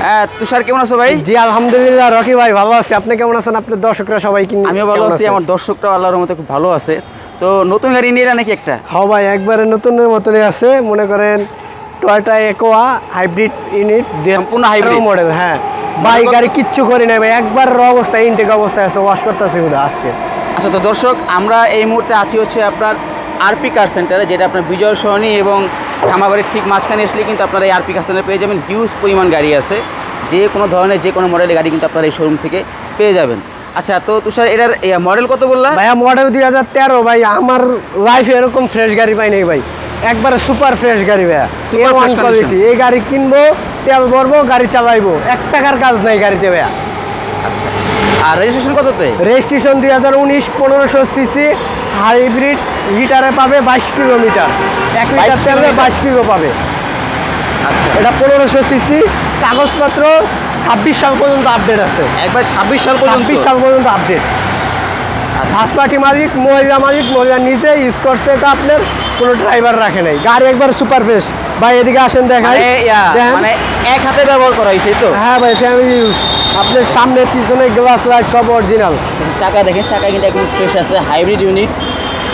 হ্যাঁ তুষার কেমন আছো ভাই? জি আলহামদুলিল্লাহ রকি ভাই ভালো আছি। আপনি কেমন আছেন? আপনার দর্শকরা সবাই কি? আমিও ভালো আছি, আমার দর্শকরা আল্লাহর রহমতে খুব ভালো আছে। তো নতুন গাড়ি নিয়ে নাকি একটা? হ্যাঁ ভাই একবারে নতুনের মতনই আছে, মনে করেন টয়োটা একোয়া হাইব্রিড ইউনিট, সম্পূর্ণ হাইব্রিড মডেল। হ্যাঁ ভাই গাড়ি কিচ্ছু করি না ভাই, একবার র অবস্থায় ইনটেক অবস্থায় আছে, ওয়াশ করতেছি আজকে। আচ্ছা তো দর্শক, আমরা এই মুহূর্তে আছি হচ্ছে আপনার আরপি কার সেন্টারে, যেটা আপনার বিজয় সরণি এবং খামাবাড়ির ঠিক মাঝখানে আসলে কিন্তু আপনারা এই আরপি কার সেন্টারে পেয়ে যাবেন। হিউজ পরিমাণ গাড়ি আছে, যে কোনো ধরনের যে কোনো মডেলের গাড়ি কিন্তু আপনারা এই শোরুম থেকে পেয়ে যাবেন। আচ্ছা তো তুষার, এটার মডেল কত বললা? ভাইয়া মডেল 2013 ভাই। আমার লাইফে এরকম ফ্রেশ গাড়ি পাই নাই ভাই, একবারে সুপার ফ্রেশ গাড়ি ভাইয়া, সুপার কোয়ালিটি। এই গাড়ি কিনবো, তেল ভরবো, গাড়ি চালাইবো, 1 টাকার কাজ নাই গাড়িতে ভাইয়া। আচ্ছা, আর রেজিস্ট্রেশন কততে? রেজিস্ট্রেশন 2019, 1500 সিসি হাইব্রিড, লিটারে পাবে 22 কিলোমিটার, 1 লিটার তেলে 22 কিলো পাবে। আচ্ছা, এটা 1500 সিসি, কাগজপত্র 26 সাল পর্যন্ত আপডেট আছে। একবার 26 সাল পর্যন্ত আপডেট। ফার্স্ট পার্টি মালিক, মহিলা নিজে ইউজ করছে, এটা আপনার কোনো ড্রাইভার রাখে নাই। গাড়ি একবার সুপার ফ্রেশ ভাই। এদিকে আসেন দেখাই, মানে এক হাতে ব্যবহার করা হয়েছে তো? হ্যাঁ ভাই ফ্যামিলি ইউজ। আপনার সামনে পিছনে গ্লাস লাইট সব অরিজিনাল। চাকা দেখেন, চাকা কিন্তু একদম ফ্রেশ আছে, হাইব্রিড ইউনিট,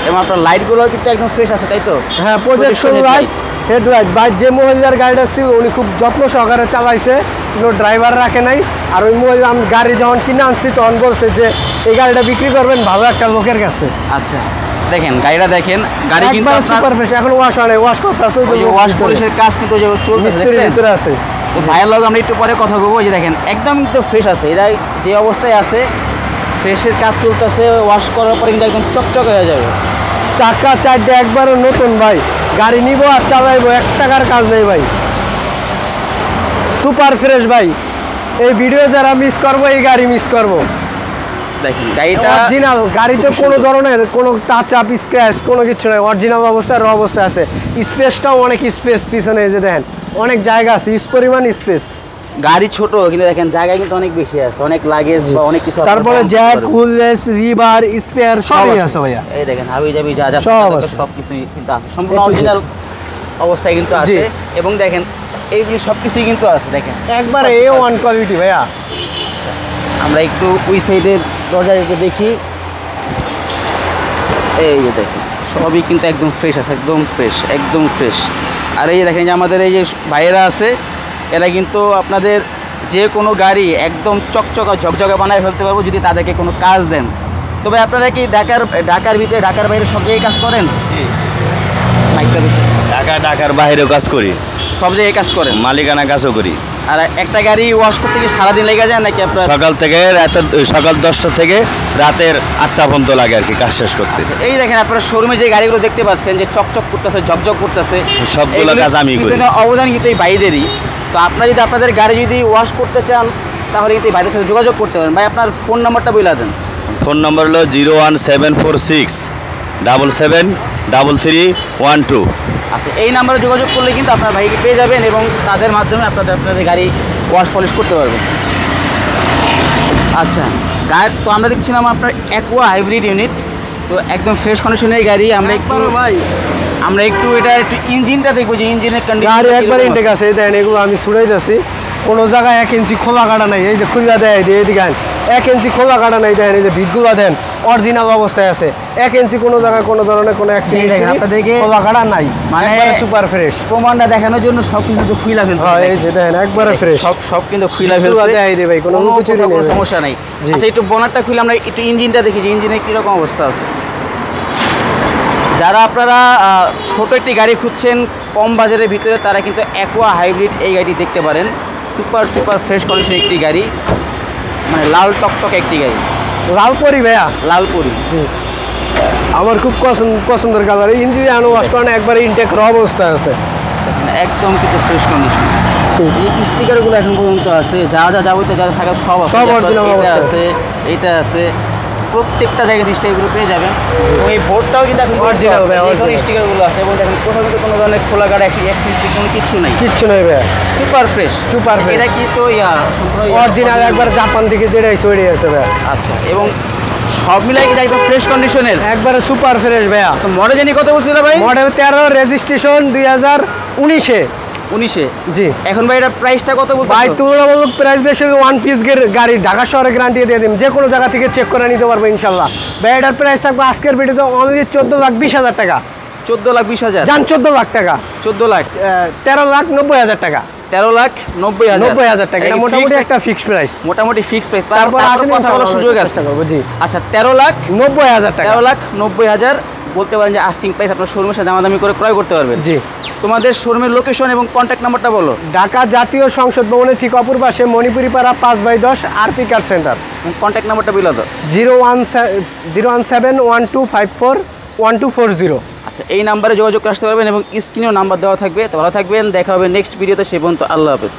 এবং আপনার লাইটগুলো কিন্তু একদম ফ্রেশ আছে, তাই তো? হ্যাঁ, প্রজেকশন লাইট, হেডলাইট। ভাই যে মহিলার গাড়িটা ছিল উনি খুব যত্ন সহকারে চালাইছে, কোনো ড্রাইভার রাখে নাই। আর ওই মহিলা আমি গাড়ি যখন কিনে আনছি তখন বলছে যে এই গাড়িটা বিক্রি করবেন ভালো একটা লোকের কাছে। আচ্ছা দেখেন গাড়িটা দেখেন, গাড়ি কিন্তু সুপার ফ্রেশ, এখন ওয়াশ হয়, ওয়াশ করতেছে, ওয়াশ পলিশের কাজ কিন্তু চলছে, মিস্ত্রির ভিতরে আছে। তো ভাইয়ের লগে আমরা একটু পরে কথা বলবো। যে দেখেন একদম কিন্তু ফ্রেশ আছে, এরা যে অবস্থায় আছে, ফ্রেশের কাজ চলতেছে, ওয়াশ করার পরে কিন্তু একদম চকচক হয়ে যাবে। চাকা চারটে একবারে নতুন ভাই, গাড়ি নিব আর চালাইবো, 1 টাকার কাজ নেই ভাই, সুপার ফ্রেশ ভাই। এই ভিডিও যারা মিস করবো, এই গাড়ি মিস করবো। দেখেন গাড়িটা অরিজিনাল, গাড়িতে কোনো ধরনের কোনো টাচ আপ স্ক্র্যাচ কোনো কিছু নেই, অরিজিনাল অবস্থায় র অবস্থায় আছে। স্পেসটাও অনেক স্পেস, পিছনে এই যে দেখেন অনেক জায়গা আছে, পরিমাণ স্পেস। গাড়ি ছোট কিন্তু দেখেন জায়গা কিন্তু অনেক বেশি আছে, অনেক লাগেজ বা অনেক কিছু। তারপরে জ্যাক, হুইললেস, রিভার, স্পেয়ার সবই আছে ভাইয়া। এই দেখেন হাবি জাবি যা যা সব কিছু কিন্তু আছে, সম্পূর্ণ অরিজিনাল অবস্থায় কিন্তু আছে। এবং দেখেন এইগুলি সব কিছুই কিন্তু আছে, দেখেন একবারে A1 কোয়ালিটি ভাইয়া। আমরা একটু ওই সাইডের দরজা একটু দেখি, এই যে দেখেন সবই কিন্তু একদম ফ্রেশ আছে, একদম ফ্রেশ, একদম ফ্রেশ। আর এই যে দেখেন যে আমাদের এই যে ভাইয়েরা আছে, এরা কিন্তু আপনাদের যে কোনো গাড়ি একদম চকচকা ঝকঝকা বানায় ফেলতে পারবো যদি তাদেরকে কোনো কাজ দেন। তবে আপনারা কি ঢাকার ভিতরে, ঢাকার বাইরে সব জায়গায় কাজ করেন? ঢাকার বাইরেও কাজ করি, সব জায়গায় কাজ করেন? মালিকানা কাজও করি। আর একটা গাড়ি ওয়াশ করতে কি সারাদিন লেগে যায় নাকি আপনার? সকাল 10টা থেকে রাতের 8টা পর্যন্ত লাগে আর কি কাজ শেষ করতে। এই দেখেন আপনারা শোরুমে যে গাড়িগুলো দেখতে পাচ্ছেন যে চকচক করতেছে, ঝকঝক করতেছে, সবগুলো কাজ আমি করি। অবদান কিন্তু এই ভাইদেরই। তো আপনারা যদি আপনাদের গাড়ি যদি ওয়াশ করতে চান তাহলে কিন্তু এই ভাইদের সাথে যোগাযোগ করতে পারেন। ভাই আপনার ফোন নাম্বারটা বলে দেন। ফোন নম্বর হলো 01746 773312। আচ্ছা, এই নাম্বারে যোগাযোগ করলে কিন্তু আপনার ভাইকে পেয়ে যাবেন এবং তাদের মাধ্যমে আপনাদের গাড়ি ওয়াশ পলিশ করতে পারবেন। আচ্ছা তো আমরা দেখছিলাম আপনার অ্যাকোয়া হাইব্রিড ইউনিট, তো একদম ফ্রেশ কন্ডিশনের গাড়ি। আমরা একটু এটা একটু ইঞ্জিনটা দেখবো যে ইঞ্জিনের কন্ডিশন। গাড়ি একবার ইনটেক আছে, দেন এগুলো আমি ছুড়াইতেছি, কোনো জায়গায় 1 ইঞ্চি খোলা কাটা নাই। এই যে খুললা দেয় এদিকে 1 ইঞ্চি খোলা কাটা নাই, দেন এই যে ভিটগুলো দেন অরিজিনাল অবস্থায় আছে, 1 ইঞ্চি কোনো জায়গায় কোনো ধরনের কোনো অ্যাক্সিডেন্ট আপনাদেরকে খোলা কাটা নাই, মানে সুপার ফ্রেশ। প্রমাণটা দেখানোর জন্য সব কিন্তু খুইলা ফেলতে হয়। এই যে দেখেন একবারে ফ্রেশ, সব কিন্তু খুইলা ফেলতে দেয় রে ভাই, কোনো কিছু সমস্যা নাই। আচ্ছা একটু বোনারটা খুলে আমরা একটু ইঞ্জিনটা দেখি যে ইঞ্জিনের কীরকম অবস্থা আছে। যারা আপনারা ছোট একটি গাড়ি খুঁজছেন কম বাজারের ভিতরে, তারা কিন্তু অ্যাকোয়া হাইব্রিড এই গাড়িটি দেখতে পারেন। সুপার ফ্রেশ কন্ডিশন একটি গাড়ি, মানে লাল টকটক একটি গাড়ি। লালপরি ভাইয়া, লালপরি জি আমার খুব পছন্দের কালার। ইঞ্জিন আনো ওয়াশ করেন, একবারে ইনটেক র অবস্থায় আছে, একদম কিন্তু ফ্রেশ কন্ডিশন। এই স্টিকারগুলো এখন পর্যন্ত আছে, যা যাবতীয় যা থাকা সব আছে, এইটা আছে, প্রত্যেকটা জায়গায় স্টিকারগুলো পেয়ে যাবেন। এবং এই বোর্ডটাও কিন্তু এখন অরিজিনাল স্টিকারগুলো আছে, এবং দেখেন কোথাও কিন্তু কোনো ধরনের খোলা গাড়ি কোনো কিচ্ছু নেই ভাইয়া, সুপার ফ্রেশ। এটা কি তো অরিজিনাল একবার জাপান থেকে যেটাই চড়ে আছে ভাইয়া। আচ্ছা, এবং সব মিলাই কিন্তু একদম ফ্রেশ কন্ডিশনের, একবারে সুপার ফ্রেশ ভাইয়া। তো মডেল জানি কত বলছিল ভাই? মডেল 13, রেজিস্ট্রেশন 2019-এ। 19-এ। জি। এখন ভাই এটা প্রাইসটা কত বলতে? ভাই তুলনামূলক প্রাইস বেশি, ওয়ান পিস গাড়ি ঢাকা শহরে গ্যারান্টি দিয়ে দিন, যে কোনো জায়গা থেকে চেক করে নিতে পারবো ইনশাল্লাহ। ভাই এটার প্রাইস থাকবে আজকের ভিডিওতে অনলি 14,20,000 টাকা। 14,20,000? যান 14 লাখ টাকা। 14 লাখ, 13,90,000 টাকা। 13,90,000 টাকা। এটা মোটামুটি একটা ফিক্সড প্রাইস। মোটামুটি ফিক্সড প্রাইস। তারপর আসলে কথা বলার সুযোগ আছে। জি। আচ্ছা 13,90,000 টাকা। 13,90,000 বলতে পারেন যে আস্কিং প্রাইস, আপনার শোরুমের সাথে দামাদামি করে ক্রয় করতে পারবেন। জি। তোমাদের শোরুমের লোকেশন এবং কন্ট্যাক্ট নাম্বারটা বলো। ঢাকা জাতীয় সংসদ ভবনের ঠিক অপর পাশে মণিপুরি পাড়া 5/10 আরপি কার সেন্টার। কন্ট্যাক্ট নাম্বারটা বলে দাও। 01712541240। আচ্ছা এই নাম্বারে যোগাযোগ করে আসতে পারবেন এবং স্ক্রিনেও নাম্বার দেওয়া থাকবে। তো ভালো থাকবেন, দেখা হবে নেক্সট ভিডিওতে। সে পর্যন্ত আল্লাহ হাফেজ।